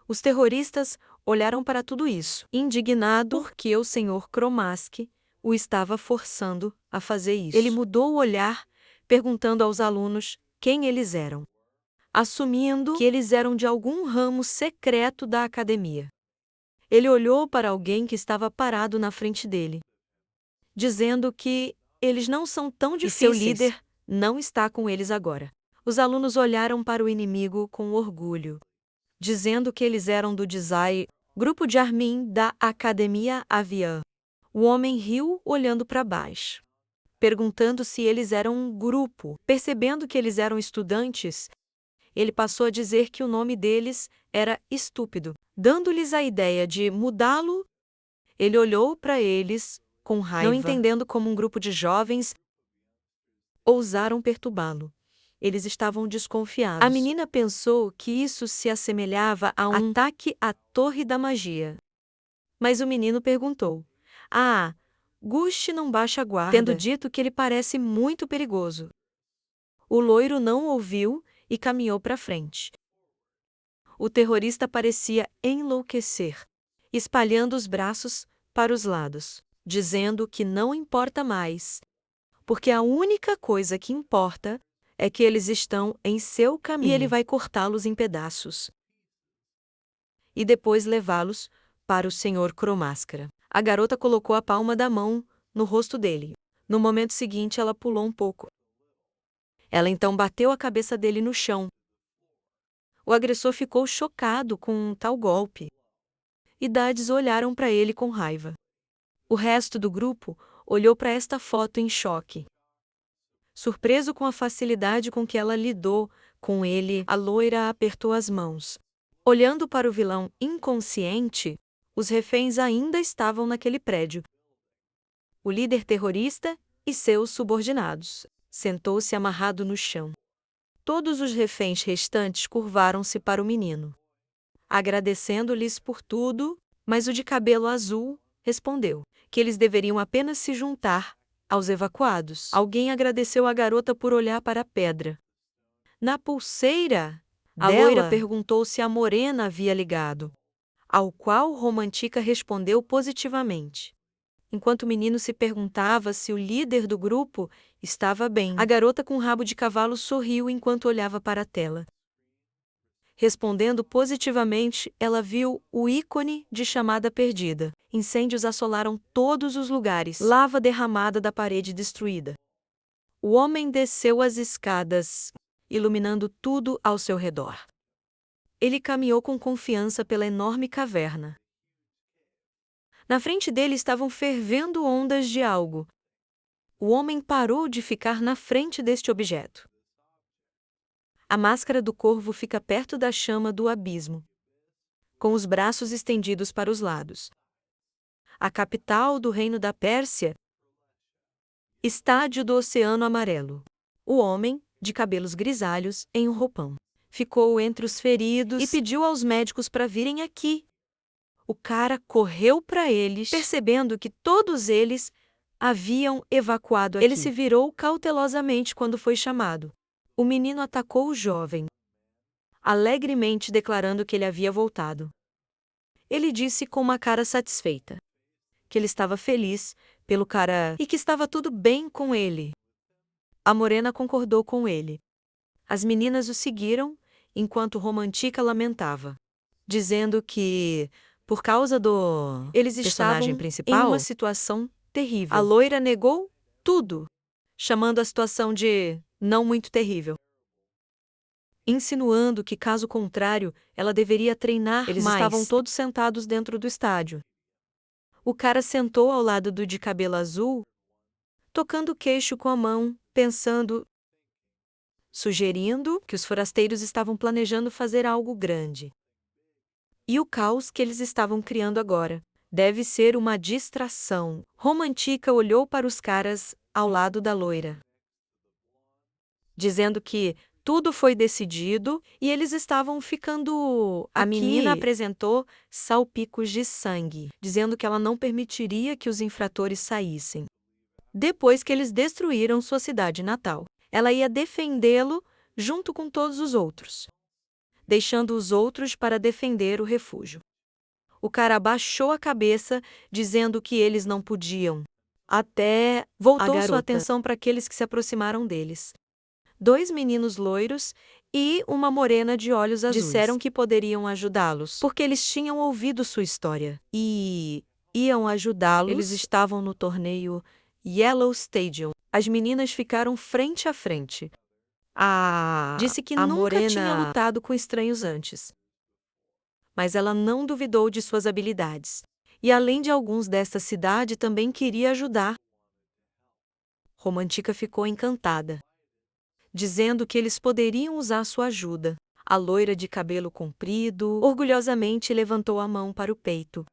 Os terroristas olharam para tudo isso, indignados porque o Sr. Kromaski o estava forçando a fazer isso. Ele mudou o olhar, perguntando aos alunos quem eles eram, assumindo que eles eram de algum ramo secreto da academia. Ele olhou para alguém que estava parado na frente dele, dizendo que eles não são tão difíceis. E seu líder não está com eles agora. Os alunos olharam para o inimigo com orgulho, dizendo que eles eram do Desai, grupo de Armin da Academia Avian. O homem riu olhando para baixo, perguntando se eles eram um grupo. Percebendo que eles eram estudantes, ele passou a dizer que o nome deles era estúpido, dando-lhes a ideia de mudá-lo. Ele olhou para eles com raiva, não entendendo como um grupo de jovens ousaram perturbá-lo. Eles estavam desconfiados. A menina pensou que isso se assemelhava a um ataque à Torre da Magia. Mas o menino perguntou: "Ah, Guste não baixa a guarda", tendo dito que ele parece muito perigoso. O loiro não ouviu e caminhou para frente. O terrorista parecia enlouquecer, espalhando os braços para os lados, dizendo que não importa mais, porque a única coisa que importa é que eles estão em seu caminho e ele vai cortá-los em pedaços e depois levá-los para o Sr. Cromáscara. A garota colocou a palma da mão no rosto dele. No momento seguinte, ela pulou um pouco. Ela então bateu a cabeça dele no chão. O agressor ficou chocado com um tal golpe. Idades olharam para ele com raiva. O resto do grupo olhou para esta foto em choque. Surpreso com a facilidade com que ela lidou com ele, a loira apertou as mãos. Olhando para o vilão inconsciente, os reféns ainda estavam naquele prédio. O líder terrorista e seus subordinados. Sentou-se amarrado no chão. Todos os reféns restantes curvaram-se para o menino, agradecendo-lhes por tudo, mas o de cabelo azul respondeu que eles deveriam apenas se juntar aos evacuados. Alguém agradeceu a garota por olhar para a pedra. Na pulseira a loira perguntou se a morena havia ligado, ao qual Romantica respondeu positivamente. Enquanto o menino se perguntava se o líder do grupo estava bem, a garota com rabo de cavalo sorriu enquanto olhava para a tela. Respondendo positivamente, ela viu o ícone de chamada perdida. Incêndios assolaram todos os lugares, lava derramada da parede destruída. O homem desceu as escadas, iluminando tudo ao seu redor. Ele caminhou com confiança pela enorme caverna. Na frente dele estavam fervendo ondas de algo. O homem parou de ficar na frente deste objeto. A máscara do corvo fica perto da chama do abismo, com os braços estendidos para os lados. A capital do reino da Pérsia. Estádio do Oceano Amarelo. O homem, de cabelos grisalhos, em um roupão, ficou entre os feridos e pediu aos médicos para virem aqui. O cara correu para eles, percebendo que todos eles haviam evacuado aqui. Ele se virou cautelosamente quando foi chamado. O menino atacou o jovem, alegremente declarando que ele havia voltado. Ele disse com uma cara satisfeita que ele estava feliz pelo cara e que estava tudo bem com ele. A morena concordou com ele. As meninas o seguiram, enquanto Romantica lamentava, dizendo que, por causa do eles personagem estavam principal, em uma situação terrível. A loira negou tudo, chamando a situação de não muito terrível, insinuando que, caso contrário, ela deveria treinar mais. Eles estavam todos sentados dentro do estádio. O cara sentou ao lado do de cabelo azul, tocando o queixo com a mão, pensando, sugerindo que os forasteiros estavam planejando fazer algo grande. E o caos que eles estavam criando agora deve ser uma distração. Romantica olhou para os caras ao lado da loira, dizendo que tudo foi decidido e eles estavam ficando aqui. A menina apresentou salpicos de sangue, dizendo que ela não permitiria que os infratores saíssem. Depois que eles destruíram sua cidade natal, ela ia defendê-lo junto com todos os outros. deixando os outros para defender o refúgio. O cara baixou a cabeça, dizendo que eles não podiam. Até voltou sua atenção para aqueles que se aproximaram deles. 2 meninos loiros e uma morena de olhos azuis. Disseram que poderiam ajudá-los, porque eles tinham ouvido sua história e iam ajudá-los. Eles estavam no torneio Yellow Stadium. As meninas ficaram frente a frente. Disse que nunca morena tinha lutado com estranhos antes. Mas ela não duvidou de suas habilidades. E além de alguns desta cidade, também queria ajudar. Romântica ficou encantada, dizendo que eles poderiam usar sua ajuda. A loira de cabelo comprido orgulhosamente levantou a mão para o peito,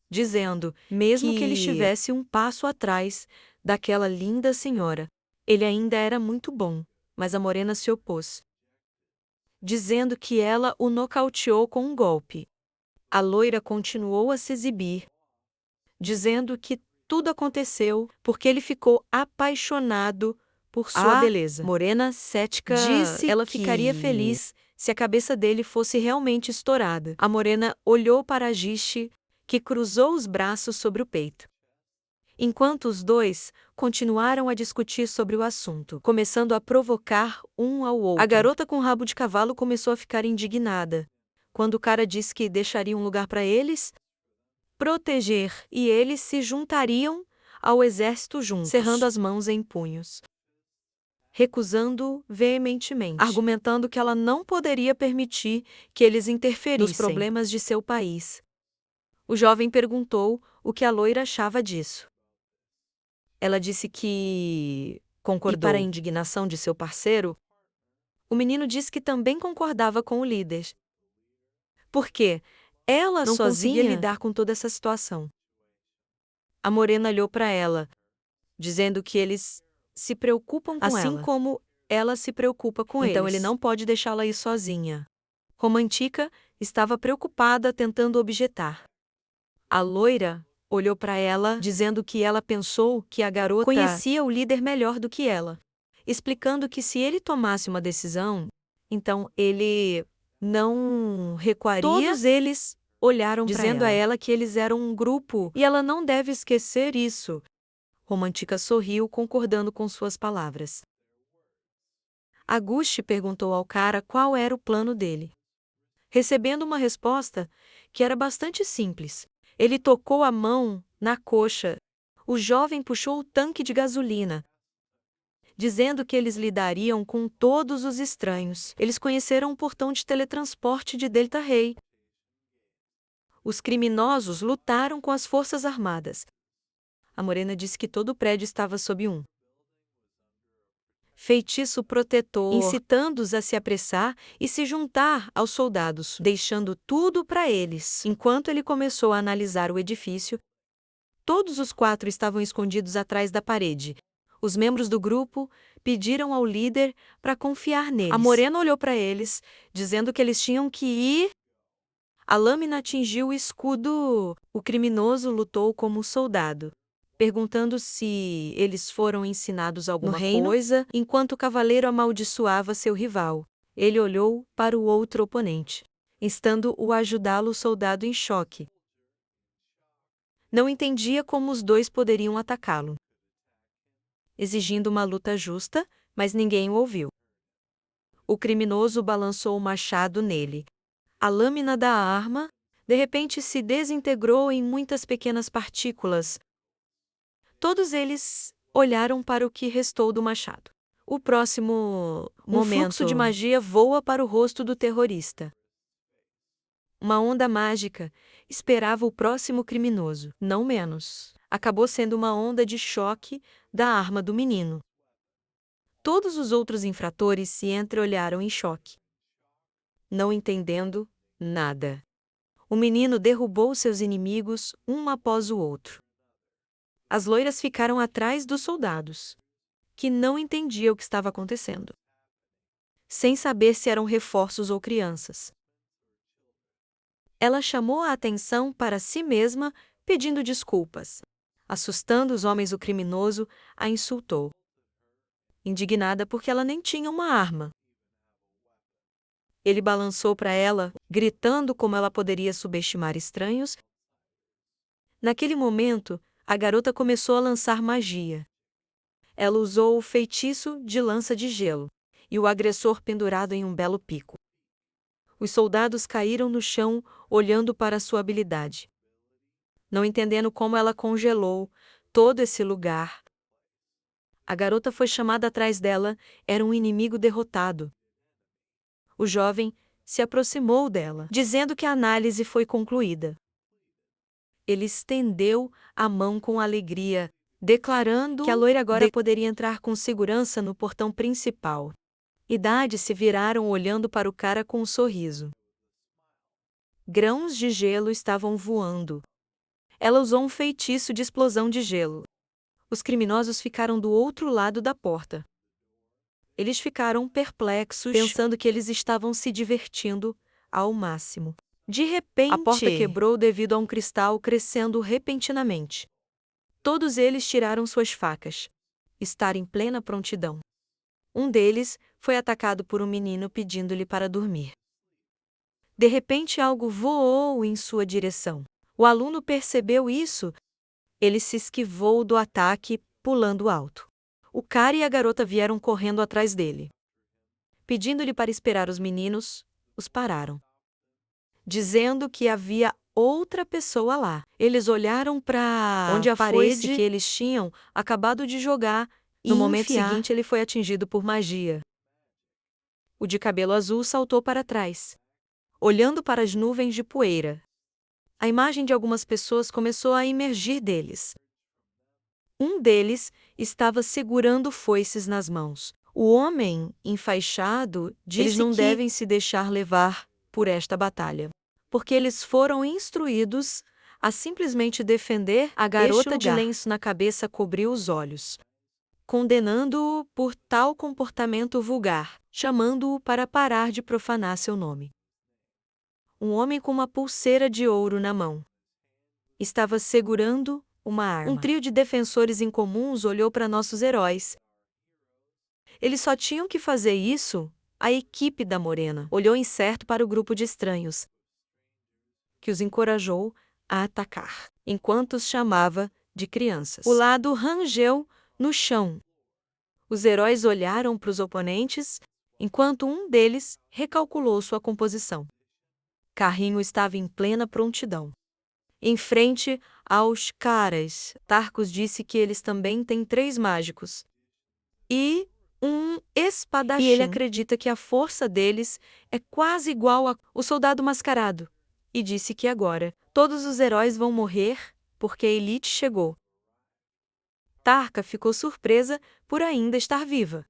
dizendo, mesmo que ele estivesse um passo atrás daquela linda senhora, ele ainda era muito bom, mas a morena se opôs, dizendo que ela o nocauteou com um golpe. A loira continuou a se exibir, dizendo que tudo aconteceu porque ele ficou apaixonado por sua beleza. Morena cética disse ela ficaria feliz se a cabeça dele fosse realmente estourada. A morena olhou para Gishi, que cruzou os braços sobre o peito. Enquanto os dois continuaram a discutir sobre o assunto, começando a provocar um ao outro. A garota com rabo de cavalo começou a ficar indignada quando o cara disse que deixaria um lugar para eles proteger e eles se juntariam ao exército juntos, cerrando as mãos em punhos, recusando veementemente, argumentando que ela não poderia permitir que eles interferissem nos problemas de seu país. O jovem perguntou o que a loira achava disso. Ela disse que concordou. E para a indignação de seu parceiro, o menino disse que também concordava com o líder. Porque ela não sozinha conseguia lidar com toda essa situação. A morena olhou para ela, dizendo que eles se preocupam com ela, assim como ela se preocupa com eles. Então ele não pode deixá-la ir sozinha. Romântica estava preocupada, tentando objetar. A loira olhou para ela, dizendo que ela pensou que a garota conhecia o líder melhor do que ela, explicando que se ele tomasse uma decisão, então ele não recuaria. Todos eles olharam dizendo a ela que eles eram um grupo e ela não deve esquecer isso. Romântica sorriu, concordando com suas palavras. Agusti perguntou ao cara qual era o plano dele. Recebendo uma resposta que era bastante simples, ele tocou a mão na coxa. O jovem puxou o tanque de gasolina, dizendo que eles lidariam com todos os estranhos. Eles conheceram o portão de teletransporte de Delta Rey. Os criminosos lutaram com as forças armadas. A morena disse que todo o prédio estava sob um feitiço protetor, incitando-os a se apressar e se juntar aos soldados, deixando tudo para eles. Enquanto ele começou a analisar o edifício, todos os 4 estavam escondidos atrás da parede. Os membros do grupo pediram ao líder para confiar neles. A morena olhou para eles, dizendo que eles tinham que ir. A lâmina atingiu o escudo. O criminoso lutou como soldado, perguntando se eles foram ensinados alguma coisa, enquanto o cavaleiro amaldiçoava seu rival. Ele olhou para o outro oponente, instando-o a ajudá-lo, o soldado em choque. Não entendia como os dois poderiam atacá-lo, exigindo uma luta justa, mas ninguém o ouviu. O criminoso balançou o machado nele. A lâmina da arma, de repente, se desintegrou em muitas pequenas partículas. Todos eles olharam para o que restou do machado. O próximo momento, fluxo de magia voa para o rosto do terrorista. Uma onda mágica esperava o próximo criminoso, não menos. Acabou sendo uma onda de choque da arma do menino. Todos os outros infratores se entreolharam em choque, não entendendo nada. O menino derrubou seus inimigos um após o outro. As loiras ficaram atrás dos soldados, que não entendiam o que estava acontecendo, sem saber se eram reforços ou crianças. Ela chamou a atenção para si mesma, pedindo desculpas. Assustando os homens, o criminoso a insultou, indignada porque ela nem tinha uma arma. Ele balançou para ela, gritando como ela poderia subestimar estranhos. Naquele momento, a garota começou a lançar magia. Ela usou o feitiço de lança de gelo, e o agressor pendurado em um belo pico. Os soldados caíram no chão, olhando para sua habilidade. Não entendendo como ela congelou todo esse lugar. A garota foi chamada atrás dela, era um inimigo derrotado. O jovem se aproximou dela, dizendo que a análise foi concluída. Ele estendeu a mão com alegria, declarando que a loira agora poderia entrar com segurança no portão principal. Idades se viraram olhando para o cara com um sorriso. Grãos de gelo estavam voando. Ela usou um feitiço de explosão de gelo. Os criminosos ficaram do outro lado da porta. Eles ficaram perplexos, pensando que eles estavam se divertindo ao máximo. De repente, a porta quebrou devido a um cristal crescendo repentinamente. Todos eles tiraram suas facas. Estar em plena prontidão. Um deles foi atacado por um menino pedindo-lhe para dormir. De repente, algo voou em sua direção. O aluno percebeu isso. Ele se esquivou do ataque, pulando alto. O cara e a garota vieram correndo atrás dele. Pedindo-lhe para esperar os meninos, os pararam, dizendo que havia outra pessoa lá. Eles olharam para onde a parede que eles tinham acabado de jogar. No momento seguinte, ele foi atingido por magia. O de cabelo azul saltou para trás, olhando para as nuvens de poeira. A imagem de algumas pessoas começou a emergir deles. Um deles estava segurando foices nas mãos. O homem enfaixado disse que eles não devem se deixar levar por esta batalha, porque eles foram instruídos a simplesmente defender. A garota de lenço na cabeça cobriu os olhos, condenando-o por tal comportamento vulgar, chamando-o para parar de profanar seu nome. Um homem com uma pulseira de ouro na mão estava segurando uma arma. Um trio de defensores incomuns olhou para nossos heróis. Eles só tinham que fazer isso. A equipe da Morena olhou incerto para o grupo de estranhos, que os encorajou a atacar, enquanto os chamava de crianças. O lado rangeu no chão. Os heróis olharam para os oponentes, enquanto um deles recalculou sua composição. Carrinho estava em plena prontidão. Em frente aos caras, Tarcos disse que eles também têm 3 mágicos e um espadachim. E ele acredita que a força deles é quase igual ao soldado mascarado. E disse que agora todos os heróis vão morrer porque a elite chegou. Tarka ficou surpresa por ainda estar viva.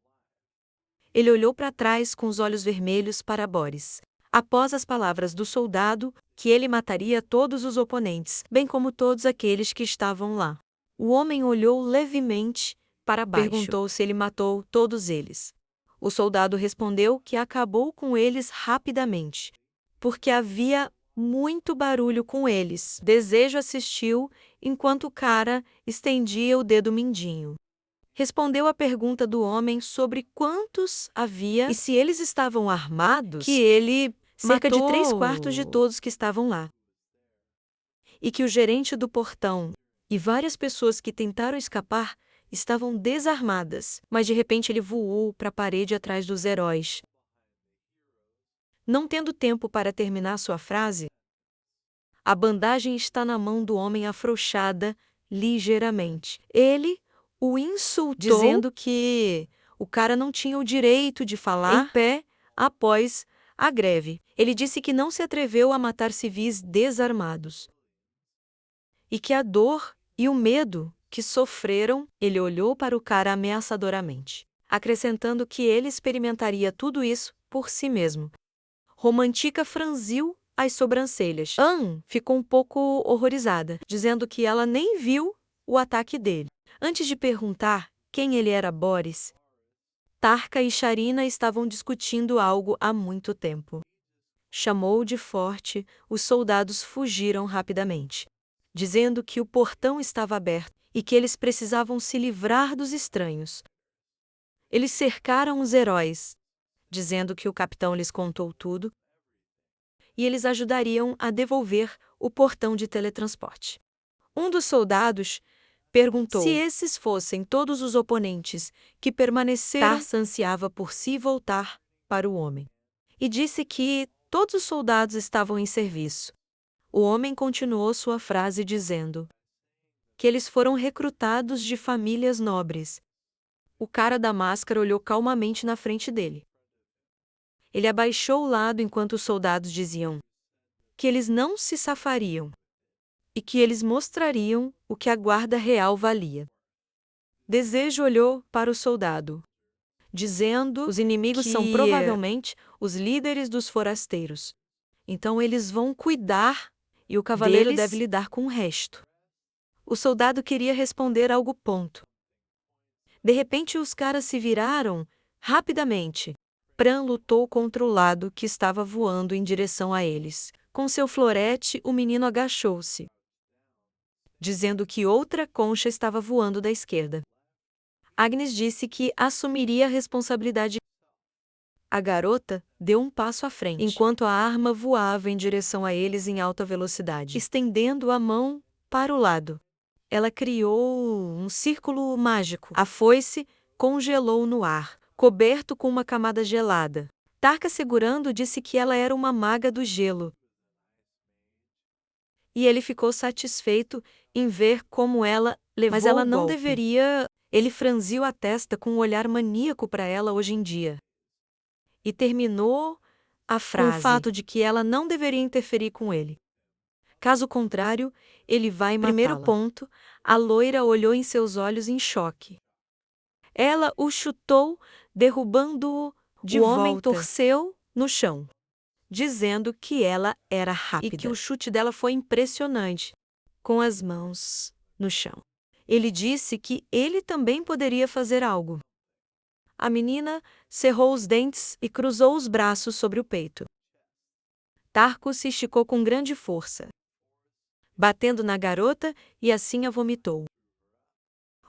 Ele olhou para trás com os olhos vermelhos para Boris. Após as palavras do soldado, que ele mataria todos os oponentes, bem como todos aqueles que estavam lá. O homem olhou levemente para baixo. Perguntou se ele matou todos eles. O soldado respondeu que acabou com eles rapidamente, porque havia muito barulho com eles. Desejo assistiu enquanto o cara estendia o dedo mindinho. Respondeu à pergunta do homem sobre quantos havia e se eles estavam armados, que ele cerca de 3/4 de todos que estavam lá. E que o gerente do portão e várias pessoas que tentaram escapar estavam desarmadas, mas de repente ele voou para a parede atrás dos heróis. Não tendo tempo para terminar sua frase, a bandagem está na mão do homem afrouxada ligeiramente. Ele o insultou, dizendo que o cara não tinha o direito de falar em pé após a greve. Ele disse que não se atreveu a matar civis desarmados. E que a dor e o medo que sofreram, ele olhou para o cara ameaçadoramente, acrescentando que ele experimentaria tudo isso por si mesmo. Romantica franziu as sobrancelhas. Anne ficou um pouco horrorizada, dizendo que ela nem viu o ataque dele. Antes de perguntar quem ele era, Boris, Tarka e Sharina estavam discutindo algo há muito tempo. Chamou de forte, os soldados fugiram rapidamente, dizendo que o portão estava aberto e que eles precisavam se livrar dos estranhos. Eles cercaram os heróis, dizendo que o capitão lhes contou tudo e eles ajudariam a devolver o portão de teletransporte. Um dos soldados perguntou se esses fossem todos os oponentes que permaneceram. Tarsa ansiava por si voltar para o homem e disse que todos os soldados estavam em serviço. O homem continuou sua frase dizendo que eles foram recrutados de famílias nobres. O cara da máscara olhou calmamente na frente dele. Ele abaixou o lado enquanto os soldados diziam que eles não se safariam e que eles mostrariam o que a guarda real valia. Desejo olhou para o soldado, dizendo: os inimigos são provavelmente os líderes dos forasteiros. Então eles vão cuidar e o cavaleiro deve lidar com o resto. O soldado queria responder algo ponto. De repente os caras se viraram rapidamente. Pran lutou contra o lado que estava voando em direção a eles. Com seu florete, o menino agachou-se, dizendo que outra concha estava voando da esquerda. Agnes disse que assumiria a responsabilidade. A garota deu um passo à frente, enquanto a arma voava em direção a eles em alta velocidade, estendendo a mão para o lado. Ela criou um círculo mágico. A foice congelou no ar, coberto com uma camada gelada. Tarka, segurando, disse que ela era uma maga do gelo. E ele ficou satisfeito em ver como ela levou Mas ela não golpe. Deveria. Ele franziu a testa com um olhar maníaco para ela hoje em dia. E terminou a frase com o fato de que ela não deveria interferir com ele. Caso contrário, ele vai matá-la. Primeiro ponto, a loira olhou em seus olhos em choque. Ela o chutou, derrubando-o de volta. O homem torceu no chão, dizendo que ela era rápida e que o chute dela foi impressionante, com as mãos no chão. Ele disse que ele também poderia fazer algo. A menina cerrou os dentes e cruzou os braços sobre o peito. Tarko se esticou com grande força, batendo na garota e assim a vomitou.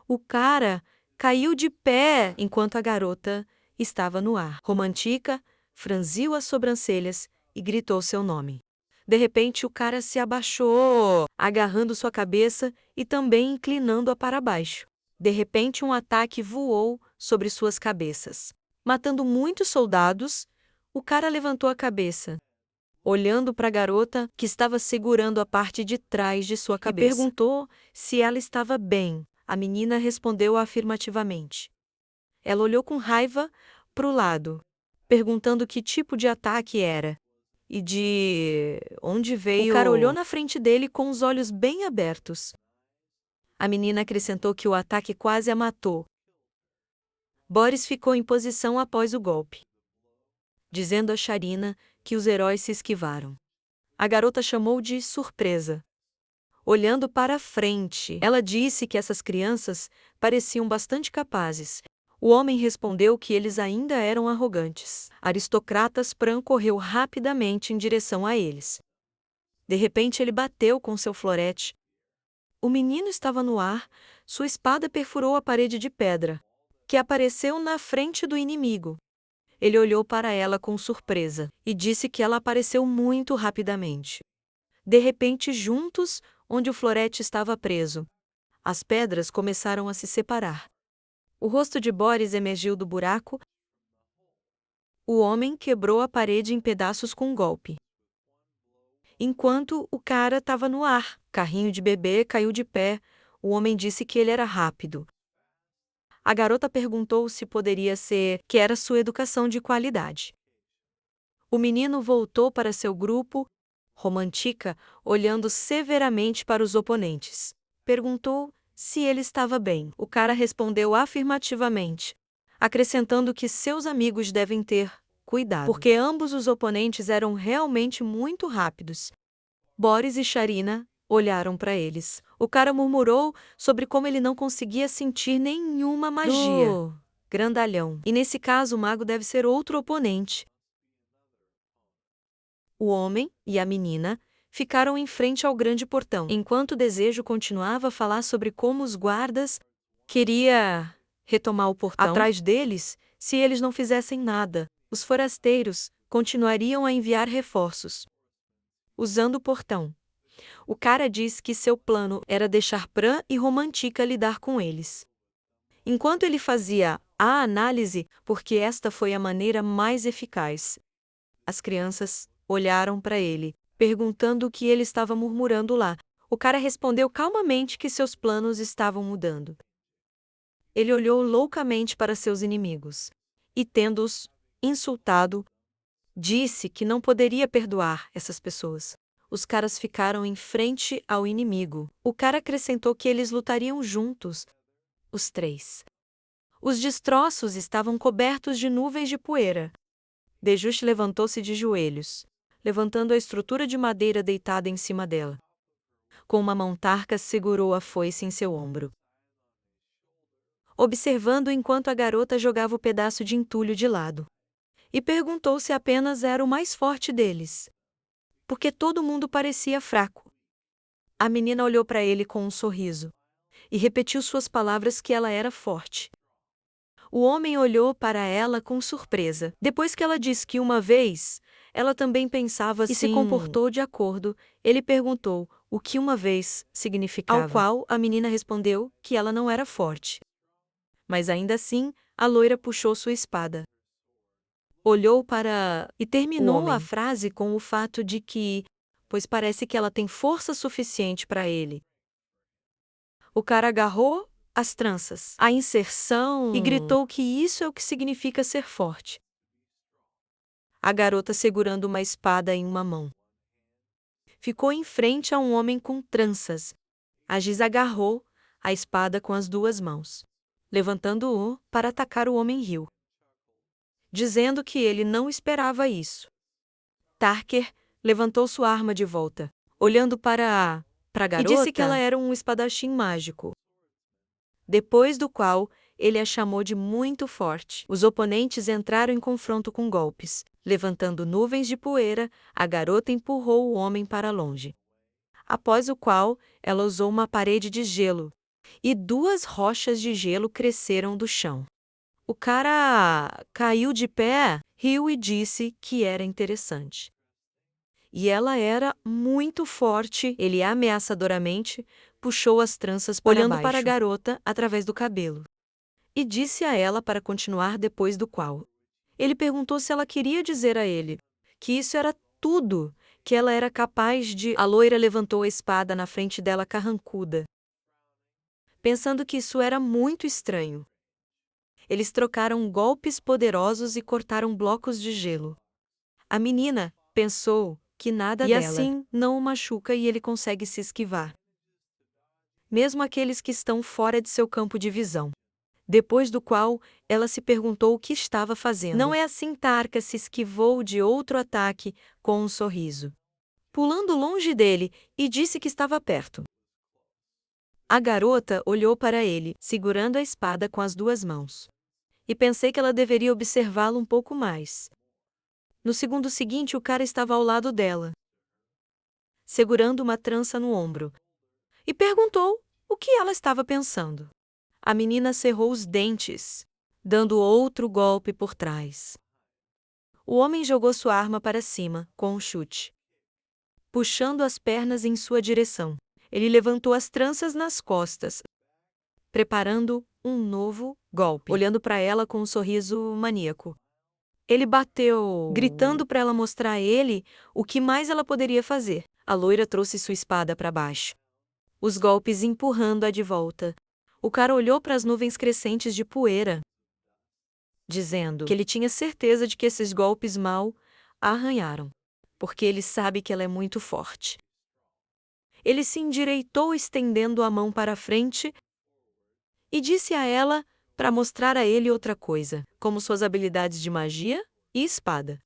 O cara caiu de pé enquanto a garota estava no ar. Romantica franziu as sobrancelhas e gritou seu nome. De repente, o cara se abaixou, agarrando sua cabeça e também inclinando-a para baixo. De repente, um ataque voou sobre suas cabeças. Matando muitos soldados, o cara levantou a cabeça, olhando para a garota que estava segurando a parte de trás de sua cabeça. E perguntou se ela estava bem. A menina respondeu afirmativamente. Ela olhou com raiva para o lado, perguntando que tipo de ataque era e de onde veio. O cara olhou na frente dele com os olhos bem abertos. A menina acrescentou que o ataque quase a matou. Boris ficou em posição após o golpe, dizendo a Sharina que os heróis se esquivaram. A garota chamou de surpresa. Olhando para frente, ela disse que essas crianças pareciam bastante capazes. O homem respondeu que eles ainda eram arrogantes. Aristocratas. Pran correu rapidamente em direção a eles. De repente, ele bateu com seu florete. O menino estava no ar, sua espada perfurou a parede de pedra, que apareceu na frente do inimigo. Ele olhou para ela com surpresa e disse que ela apareceu muito rapidamente. De repente, juntos, onde o florete estava preso, as pedras começaram a se separar. O rosto de Boris emergiu do buraco. O homem quebrou a parede em pedaços com um golpe. Enquanto o cara estava no ar, carrinho de bebê caiu de pé. O homem disse que ele era rápido. A garota perguntou se poderia ser que era sua educação de qualidade. O menino voltou para seu grupo, Romantica, olhando severamente para os oponentes. Perguntou se ele estava bem. O cara respondeu afirmativamente, acrescentando que seus amigos devem ter cuidado, porque ambos os oponentes eram realmente muito rápidos. Boris e Sharina olharam para eles. O cara murmurou sobre como ele não conseguia sentir nenhuma magia. Grandalhão. E nesse caso o mago deve ser outro oponente. O homem e a menina ficaram em frente ao grande portão, enquanto o Desejo continuava a falar sobre como os guardas queria retomar o portão atrás deles se eles não fizessem nada. Os forasteiros continuariam a enviar reforços, usando o portão. O cara diz que seu plano era deixar Pran e Romantica lidar com eles. Enquanto ele fazia a análise, porque esta foi a maneira mais eficaz, as crianças olharam para ele, perguntando o que ele estava murmurando lá. O cara respondeu calmamente que seus planos estavam mudando. Ele olhou loucamente para seus inimigos e, tendo-os insultado, disse que não poderia perdoar essas pessoas. Os caras ficaram em frente ao inimigo. O cara acrescentou que eles lutariam juntos, os três. Os destroços estavam cobertos de nuvens de poeira. Dejust levantou-se de joelhos, levantando a estrutura de madeira deitada em cima dela. Com uma mão Tarka segurou a foice em seu ombro, observando enquanto a garota jogava o pedaço de entulho de lado. E perguntou se apenas era o mais forte deles, porque todo mundo parecia fraco. A menina olhou para ele com um sorriso e repetiu suas palavras que ela era forte. O homem olhou para ela com surpresa. Depois que ela disse que uma vez ela também pensava assim e se comportou de acordo, ele perguntou o que uma vez significava. Ao qual a menina respondeu que ela não era forte. Mas ainda assim, a loira puxou sua espada. Olhou para e terminou a frase com o fato de que, pois parece que ela tem força suficiente para ele. O cara agarrou as tranças, a inserção e gritou que isso é o que significa ser forte. A garota segurando uma espada em uma mão ficou em frente a um homem com tranças. A Giz agarrou a espada com as duas mãos, levantando-o para atacar o homem riu, dizendo que ele não esperava isso. Tarker levantou sua arma de volta, olhando para a garota e disse que ela era um espadachim mágico. Depois do qual, ele a chamou de muito forte. Os oponentes entraram em confronto com golpes. Levantando nuvens de poeira, a garota empurrou o homem para longe. Após o qual, ela usou uma parede de gelo, e duas rochas de gelo cresceram do chão. O cara caiu de pé, riu e disse que era interessante. E ela era muito forte. Ele ameaçadoramente puxou as tranças para olhando baixo, para a garota através do cabelo, e disse a ela para continuar, depois do qual ele perguntou se ela queria dizer a ele que isso era tudo que ela era capaz de. A loira levantou a espada na frente dela carrancuda, pensando que isso era muito estranho. Eles trocaram golpes poderosos e cortaram blocos de gelo. A menina pensou que nada dela. E assim não o machuca e ele consegue se esquivar, mesmo aqueles que estão fora de seu campo de visão. Depois do qual, ela se perguntou o que estava fazendo. Não é assim. Tarka se esquivou de outro ataque com um sorriso, pulando longe dele, e disse que estava perto. A garota olhou para ele, segurando a espada com as duas mãos, e pensei que ela deveria observá-lo um pouco mais. No segundo seguinte, o cara estava ao lado dela, segurando uma trança no ombro, e perguntou o que ela estava pensando. A menina cerrou os dentes, dando outro golpe por trás. O homem jogou sua arma para cima, com um chute, puxando as pernas em sua direção. Ele levantou as tranças nas costas, preparando um novo golpe, olhando para ela com um sorriso maníaco. Ele bateu, gritando para ela mostrar a ele o que mais ela poderia fazer. A loira trouxe sua espada para baixo, os golpes empurrando-a de volta. O cara olhou para as nuvens crescentes de poeira, dizendo que ele tinha certeza de que esses golpes mal a arranharam, porque ele sabe que ela é muito forte. Ele se endireitou, estendendo a mão para a frente, e disse a ela para mostrar a ele outra coisa, como suas habilidades de magia e espada.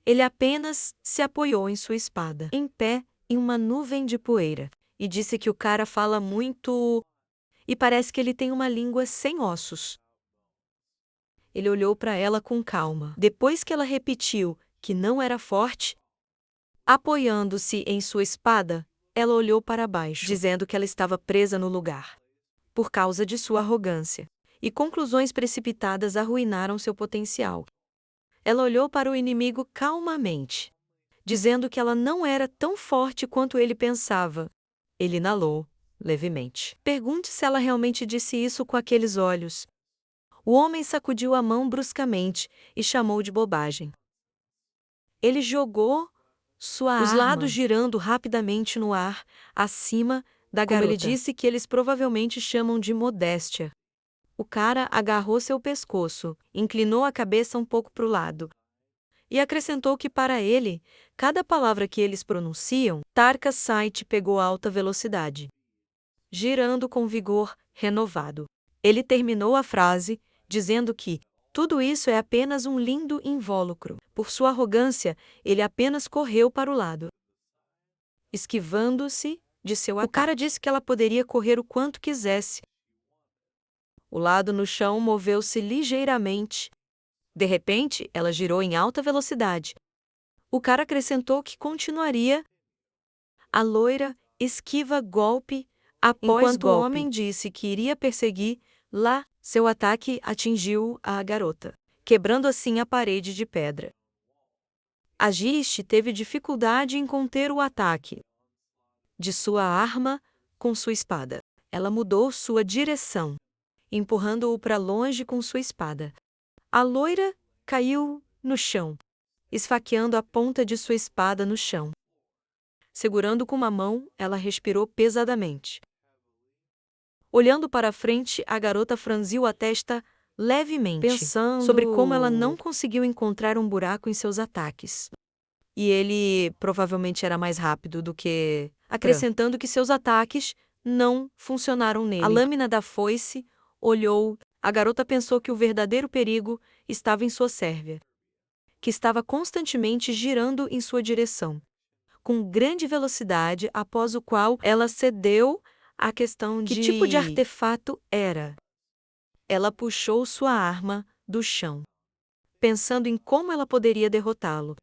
Ele apenas se apoiou em sua espada, em pé, em uma nuvem de poeira, e disse que o cara fala muito e parece que ele tem uma língua sem ossos. Ele olhou para ela com calma. Depois que ela repetiu que não era forte, apoiando-se em sua espada, ela olhou para baixo, dizendo que ela estava presa no lugar, por causa de sua arrogância, e conclusões precipitadas arruinaram seu potencial. Ela olhou para o inimigo calmamente, dizendo que ela não era tão forte quanto ele pensava. Ele inalou levemente. Pergunte se ela realmente disse isso com aqueles olhos. O homem sacudiu a mão bruscamente e chamou de bobagem. Ele jogou sua Os arma, lados girando rapidamente no ar, acima da garota. Como ele disse que eles provavelmente chamam de modéstia. O cara agarrou seu pescoço, inclinou a cabeça um pouco para o lado e acrescentou que para ele, cada palavra que eles pronunciam, Tarka Site pegou alta velocidade, girando com vigor renovado. Ele terminou a frase, dizendo que tudo isso é apenas um lindo invólucro. Por sua arrogância, ele apenas correu para o lado, esquivando-se de seu ataque. O cara disse que ela poderia correr o quanto quisesse. O lado no chão moveu-se ligeiramente. De repente, ela girou em alta velocidade. O cara acrescentou que continuaria. A loira esquiva golpe após enquanto o homem disse que iria perseguir. Lá, seu ataque atingiu a garota, quebrando assim a parede de pedra. A Giste teve dificuldade em conter o ataque de sua arma com sua espada. Ela mudou sua direção, empurrando-o para longe com sua espada. A loira caiu no chão, esfaqueando a ponta de sua espada no chão. Segurando com uma mão, ela respirou pesadamente. Olhando para frente, a garota franziu a testa levemente, pensando sobre como ela não conseguiu encontrar um buraco em seus ataques. E ele provavelmente era mais rápido do que... Acrescentando que seus ataques não funcionaram nele. A lâmina da foice olhou. A garota pensou que o verdadeiro perigo estava em sua sérvia, que estava constantemente girando em sua direção, com grande velocidade, após o qual ela cedeu à questão de que tipo de artefato era. Ela puxou sua arma do chão, pensando em como ela poderia derrotá-lo.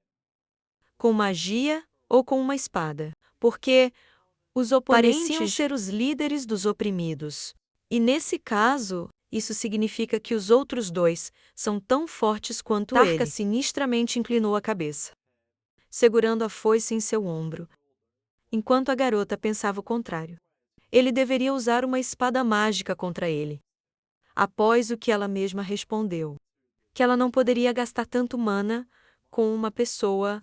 Com magia ou com uma espada, porque os oponentes pareciam ser os líderes dos oprimidos. E nesse caso, isso significa que os outros dois são tão fortes quanto ele. Tarka sinistramente inclinou a cabeça, segurando a foice em seu ombro, enquanto a garota pensava o contrário. Ele deveria usar uma espada mágica contra ele. Após o que ela mesma respondeu, que ela não poderia gastar tanto mana com uma pessoa.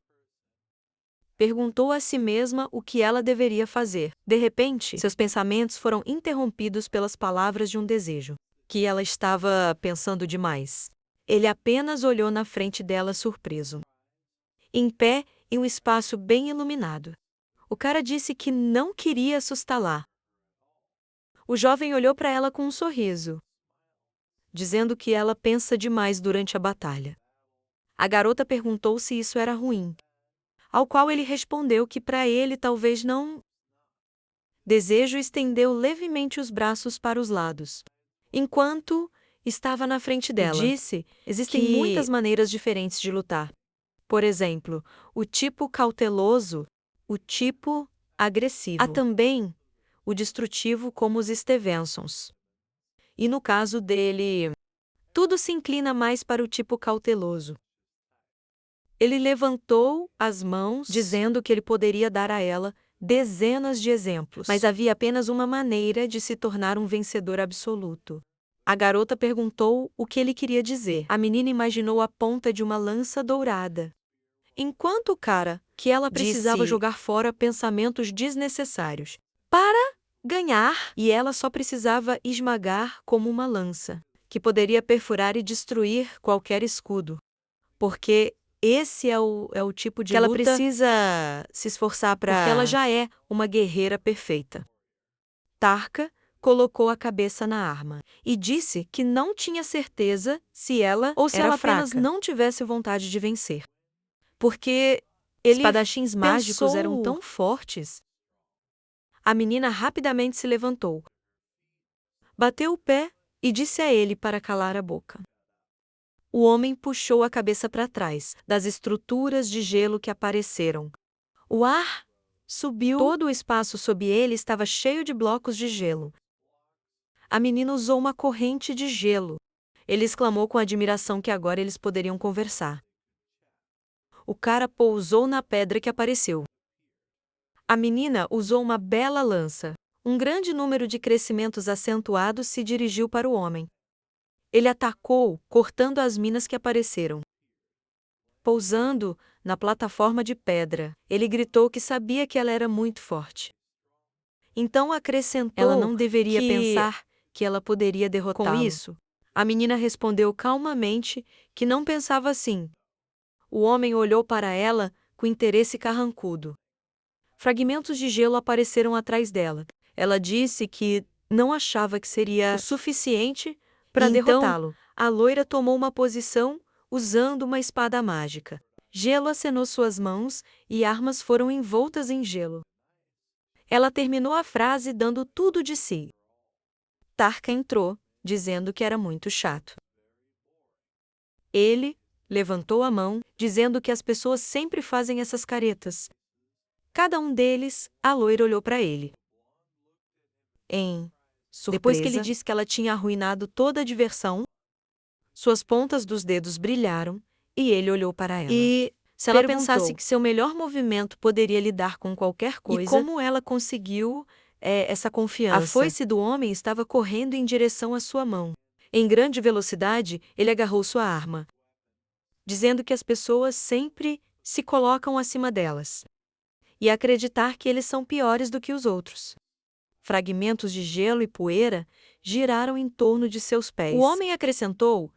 Perguntou a si mesma o que ela deveria fazer. De repente, seus pensamentos foram interrompidos pelas palavras de um desejo, que ela estava pensando demais. Ele apenas olhou na frente dela surpreso, em pé em um espaço bem iluminado. O cara disse que não queria assustá-la. O jovem olhou para ela com um sorriso, dizendo que ela pensa demais durante a batalha. A garota perguntou se isso era ruim, ao qual ele respondeu que para ele talvez não. Desejo estendeu levemente os braços para os lados, enquanto estava na frente dela. E disse: existem muitas maneiras diferentes de lutar. Por exemplo, o tipo cauteloso, o tipo agressivo. Há também o destrutivo, como os Stevensons. E no caso dele, tudo se inclina mais para o tipo cauteloso. Ele levantou as mãos, dizendo que ele poderia dar a ela dezenas de exemplos, mas havia apenas uma maneira de se tornar um vencedor absoluto. A garota perguntou o que ele queria dizer. A menina imaginou a ponta de uma lança dourada, enquanto o cara, que ela precisava jogar fora pensamentos desnecessários para ganhar, e ela só precisava esmagar como uma lança, que poderia perfurar e destruir qualquer escudo. Porque esse é o tipo de que luta ela precisa se esforçar para. Porque ela já é uma guerreira perfeita. Tarka colocou a cabeça na arma e disse que não tinha certeza se ela ou se ela apenas não tivesse vontade de vencer. Porque espadachins mágicos eram tão fortes. A menina rapidamente se levantou, bateu o pé e disse a ele para calar a boca. O homem puxou a cabeça para trás das estruturas de gelo que apareceram. O ar subiu. Todo o espaço sob ele estava cheio de blocos de gelo. A menina usou uma corrente de gelo. Ele exclamou com admiração que agora eles poderiam conversar. o cara pousou na pedra que apareceu. A menina usou uma bela lança. Um grande número de crescimentos acentuados se dirigiu para o homem. Ele atacou, cortando as minas que apareceram. Pousando na plataforma de pedra, ele gritou que sabia que ela era muito forte. Então acrescentou ela não deveria pensar que ela poderia derrotá-lo. Com isso, a menina respondeu calmamente que não pensava assim. O homem olhou para ela com interesse carrancudo. Fragmentos de gelo apareceram atrás dela. Ela disse que não achava que seria o suficiente para derrotá-lo. A loira tomou uma posição usando uma espada mágica. Gelo acenou suas mãos e armas foram envoltas em gelo. Ela terminou a frase dando tudo de si. Tarka entrou, dizendo que era muito chato. Ele levantou a mão, dizendo que as pessoas sempre fazem essas caretas. Cada um deles, a loira olhou para ele. Em surpresa, depois que ele disse que ela tinha arruinado toda a diversão, suas pontas dos dedos brilharam e ele olhou para ela. E se ela pensasse que seu melhor movimento poderia lidar com qualquer coisa, e como ela conseguiu essa confiança? A foice do homem estava correndo em direção à sua mão. Em grande velocidade, ele agarrou sua arma, dizendo que as pessoas sempre se colocam acima delas e acreditar que eles são piores do que os outros. Fragmentos de gelo e poeira giraram em torno de seus pés. O homem acrescentou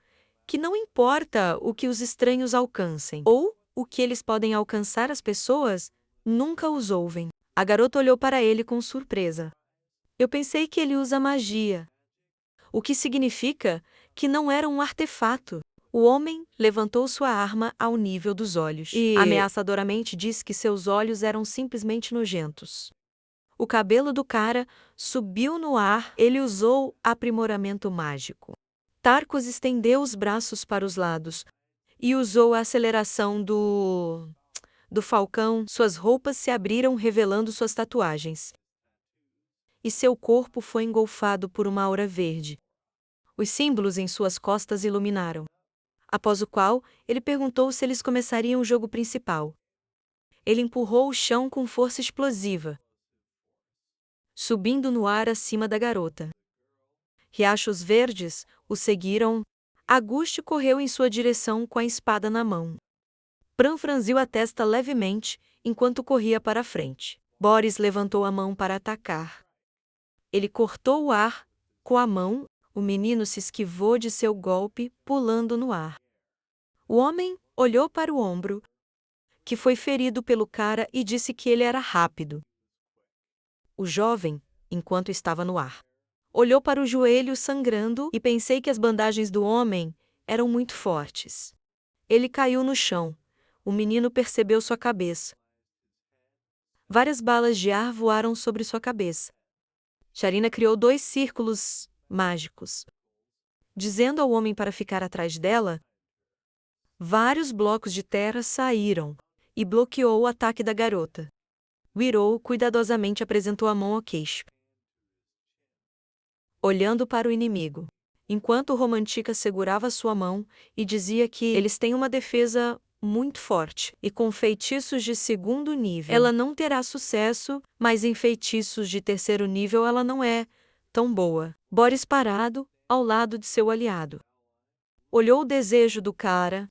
que não importa o que os estranhos alcancem, ou o que eles podem alcançar, as pessoas nunca os ouvem. A garota olhou para ele com surpresa. Eu pensei que ele usa magia, o que significa que não era um artefato. O homem levantou sua arma ao nível dos olhos e ameaçadoramente disse que seus olhos eram simplesmente nojentos. O cabelo do cara subiu no ar, ele usou aprimoramento mágico. Tarcos estendeu os braços para os lados e usou a aceleração do falcão. Suas roupas se abriram revelando suas tatuagens. E seu corpo foi engolfado por uma aura verde. Os símbolos em suas costas iluminaram. Após o qual, ele perguntou se eles começariam o jogo principal. Ele empurrou o chão com força explosiva, subindo no ar acima da garota. Riachos verdes o seguiram. Auguste correu em sua direção com a espada na mão. Bran franziu a testa levemente enquanto corria para a frente. Boris levantou a mão para atacar. Ele cortou o ar com a mão. O menino se esquivou de seu golpe, pulando no ar. O homem olhou para o ombro, que foi ferido pelo cara, e disse que ele era rápido. O jovem, enquanto estava no ar, olhou para o joelho sangrando e pensei que as bandagens do homem eram muito fortes. Ele caiu no chão. O menino percebeu sua cabeça. Várias balas de ar voaram sobre sua cabeça. Sharina criou 2 círculos mágicos, dizendo ao homem para ficar atrás dela. Vários blocos de terra saíram e bloqueou o ataque da garota. Wirou cuidadosamente apresentou a mão ao queixo, olhando para o inimigo, enquanto Romantica segurava sua mão e dizia que eles têm uma defesa muito forte e com feitiços de 2º nível ela não terá sucesso, mas em feitiços de 3º nível ela não é tão boa. Boris parado ao lado de seu aliado olhou o desejo do cara,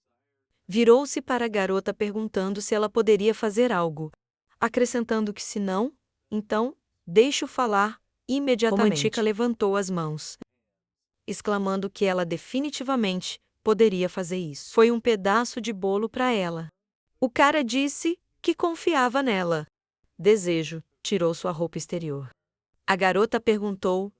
virou-se para a garota perguntando se ela poderia fazer algo, acrescentando que se não, então deixe-o falar imediatamente. Romantica levantou as mãos, exclamando que ela definitivamente poderia fazer isso. Foi um pedaço de bolo para ela. O cara disse que confiava nela. Desejo tirou sua roupa exterior. A garota perguntou: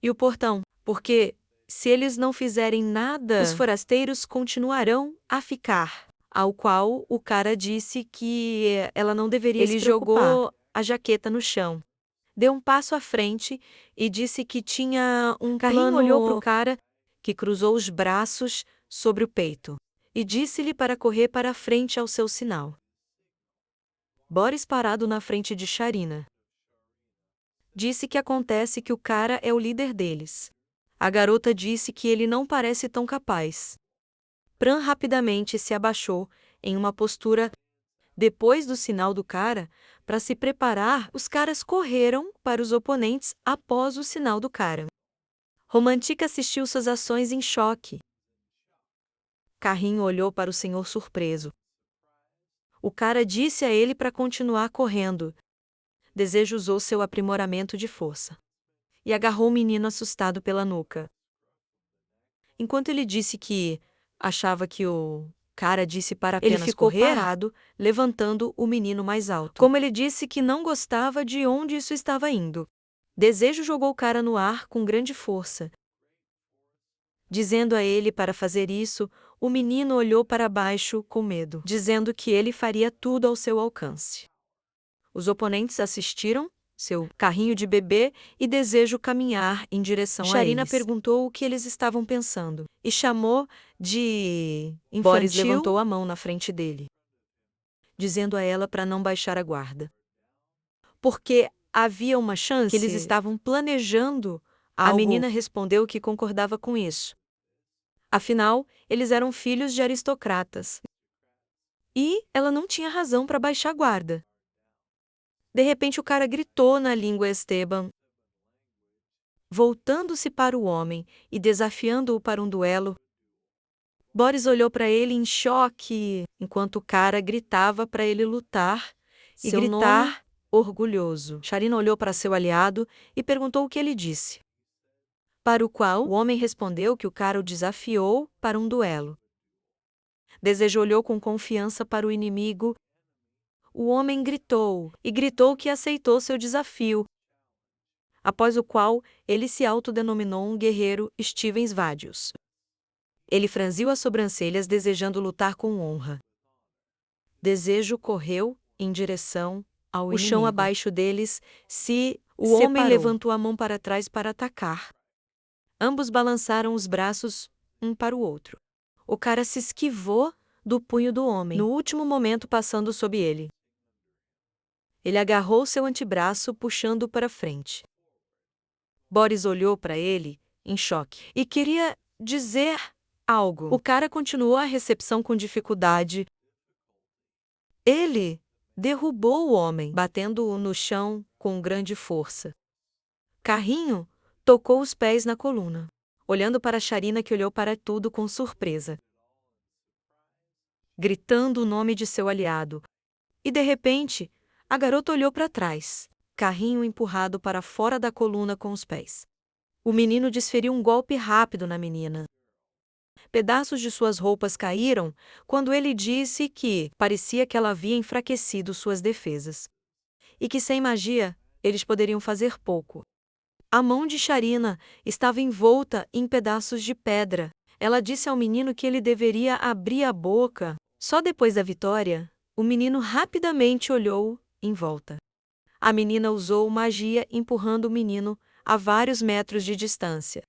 e o portão? Porque, se eles não fizerem nada, os forasteiros continuarão a ficar. Ao qual o cara disse que ela não deveria se preocupar. Ele jogou a jaqueta no chão, deu um passo à frente e disse que tinha um carrinho. Olhou para o cara, que cruzou os braços sobre o peito, e disse-lhe para correr para a frente ao seu sinal. Boris parado na frente de Sharina disse que acontece que o cara é o líder deles. A garota disse que ele não parece tão capaz. Bran rapidamente se abaixou em uma postura depois do sinal do cara. Para se preparar, os caras correram para os oponentes após o sinal do cara. Romantica assistiu suas ações em choque. Carrinho olhou para o senhor surpreso. O cara disse a ele para continuar correndo. Desejo usou seu aprimoramento de força e agarrou o menino assustado pela nuca. Enquanto ele disse que achava que o cara disse para apenas Ele ficou correr, parado, levantando o menino mais alto. Como ele disse que não gostava de onde isso estava indo, Desejo jogou o cara no ar com grande força. Dizendo a ele para fazer isso, o menino olhou para baixo com medo, dizendo que ele faria tudo ao seu alcance. Os oponentes assistiram seu carrinho de bebê e Desejo caminhar em direção a eles. Sharina perguntou o que eles estavam pensando e chamou de infantil. Boris levantou a mão na frente dele, dizendo a ela para não baixar a guarda, porque havia uma chance que eles estavam planejando algo. A menina respondeu que concordava com isso. Afinal, eles eram filhos de aristocratas. E ela não tinha razão para baixar a guarda. De repente o cara gritou na língua Esteban, voltando-se para o homem e desafiando-o para um duelo. Boris olhou para ele em choque, enquanto o cara gritava para ele lutar e gritar orgulhoso. Sharina olhou para seu aliado e perguntou o que ele disse. Para o qual o homem respondeu que o cara o desafiou para um duelo. Desejo olhou com confiança para o inimigo. O homem gritou que aceitou seu desafio, após o qual ele se autodenominou um guerreiro Stevens Vadius. Ele franziu as sobrancelhas desejando lutar com honra. Desejo correu em direção ao inimigo. O chão abaixo deles o homem levantou a mão para trás para atacar. Ambos balançaram os braços um para o outro. O cara se esquivou do punho do homem, no último momento passando sob ele. Ele agarrou seu antebraço, puxando-o para frente. Boris olhou para ele, em choque, e queria dizer algo. O cara continuou a recepção com dificuldade. Ele derrubou o homem, batendo-o no chão com grande força. Carrinho tocou os pés na coluna, olhando para Sharina, que olhou para tudo com surpresa, gritando o nome de seu aliado. E de repente, a garota olhou para trás, Carrinho empurrado para fora da coluna com os pés. O menino desferiu um golpe rápido na menina. Pedaços de suas roupas caíram quando ele disse que parecia que ela havia enfraquecido suas defesas. E que sem magia, eles poderiam fazer pouco. A mão de Sharina estava envolta em pedaços de pedra. Ela disse ao menino que ele deveria abrir a boca. Só depois da vitória, o menino rapidamente olhou em volta. A menina usou magia empurrando o menino a vários metros de distância.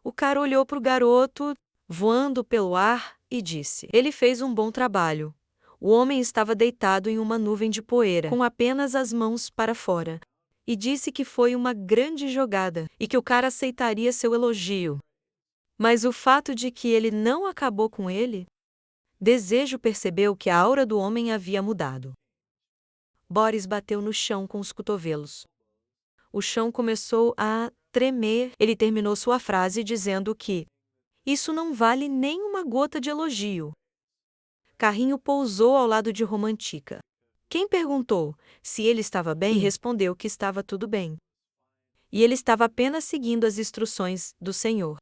O cara olhou para o garoto, voando pelo ar, e disse: ele fez um bom trabalho. O homem estava deitado em uma nuvem de poeira, com apenas as mãos para fora, e disse que foi uma grande jogada e que o cara aceitaria seu elogio. Mas o fato de que ele não acabou com ele? Desejo percebeu que a aura do homem havia mudado. Boris bateu no chão com os cotovelos. O chão começou a tremer. Ele terminou sua frase dizendo que isso não vale nem uma gota de elogio. Carrinho pousou ao lado de Romantica. Quem perguntou se ele estava bem e respondeu que estava tudo bem. E ele estava apenas seguindo as instruções do Senhor.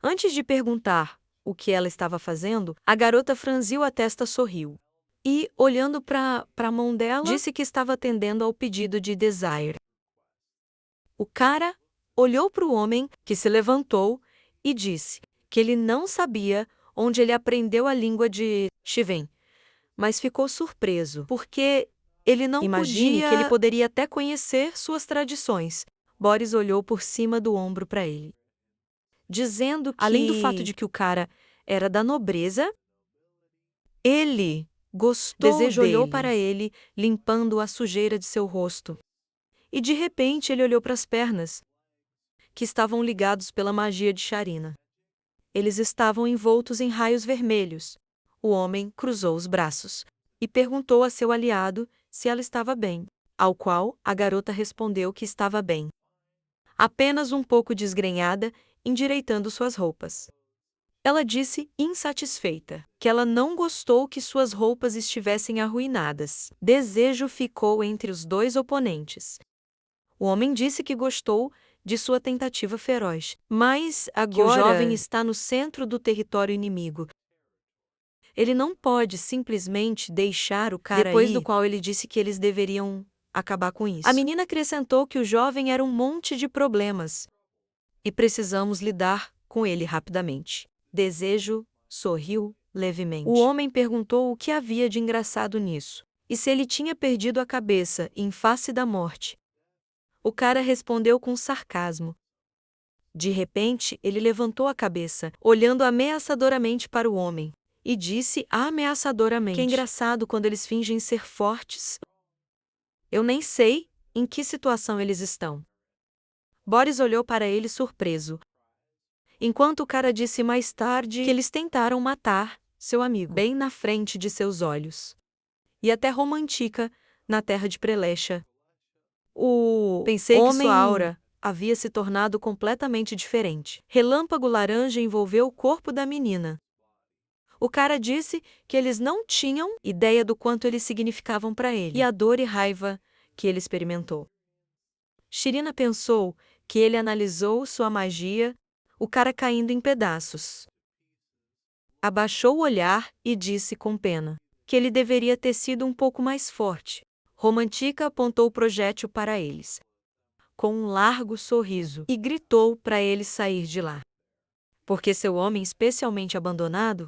Antes de perguntar o que ela estava fazendo, a garota franziu a testa, sorriu. E, olhando para a mão dela, disse que estava atendendo ao pedido de Desire. O cara olhou para o homem, que se levantou, e disse que ele não sabia onde ele aprendeu a língua de Shiven, mas ficou surpreso, porque ele não podia que ele poderia até conhecer suas tradições. Boris olhou por cima do ombro para ele, dizendo que, além do fato de que o cara era da nobreza, ele gostou Desejo dele. Olhou para ele, limpando a sujeira de seu rosto. E de repente ele olhou para as pernas, que estavam ligados pela magia de Sharina. Eles estavam envoltos em raios vermelhos. O homem cruzou os braços e perguntou a seu aliado se ela estava bem, ao qual a garota respondeu que estava bem, apenas um pouco desgrenhada, endireitando suas roupas. Ela disse, insatisfeita, que ela não gostou que suas roupas estivessem arruinadas. Desejo ficou entre os dois oponentes. O homem disse que gostou de sua tentativa feroz, mas agora que o jovem está no centro do território inimigo, ele não pode simplesmente deixar o cara depois do qual ele disse que eles deveriam acabar com isso. A menina acrescentou que o jovem era um monte de problemas e precisamos lidar com ele rapidamente. Desejo sorriu levemente. O homem perguntou o que havia de engraçado nisso e se ele tinha perdido a cabeça em face da morte. O cara respondeu com sarcasmo. De repente, ele levantou a cabeça, olhando ameaçadoramente para o homem, e disse ameaçadoramente: que é engraçado quando eles fingem ser fortes. Eu nem sei em que situação eles estão. Boris olhou para ele surpreso, enquanto o cara disse mais tarde que eles tentaram matar seu amigo bem na frente de seus olhos. E até Romantica, na terra de Prelecha. Pensei que sua aura havia se tornado completamente diferente. Relâmpago laranja envolveu o corpo da menina. O cara disse que eles não tinham ideia do quanto eles significavam para ele e a dor e raiva que ele experimentou. Shirina pensou que ele analisou sua magia, o cara caindo em pedaços. Abaixou o olhar e disse com pena que ele deveria ter sido um pouco mais forte. Romantica apontou o projétil para eles, com um largo sorriso, e gritou para eles sair de lá. Porque seu homem especialmente abandonado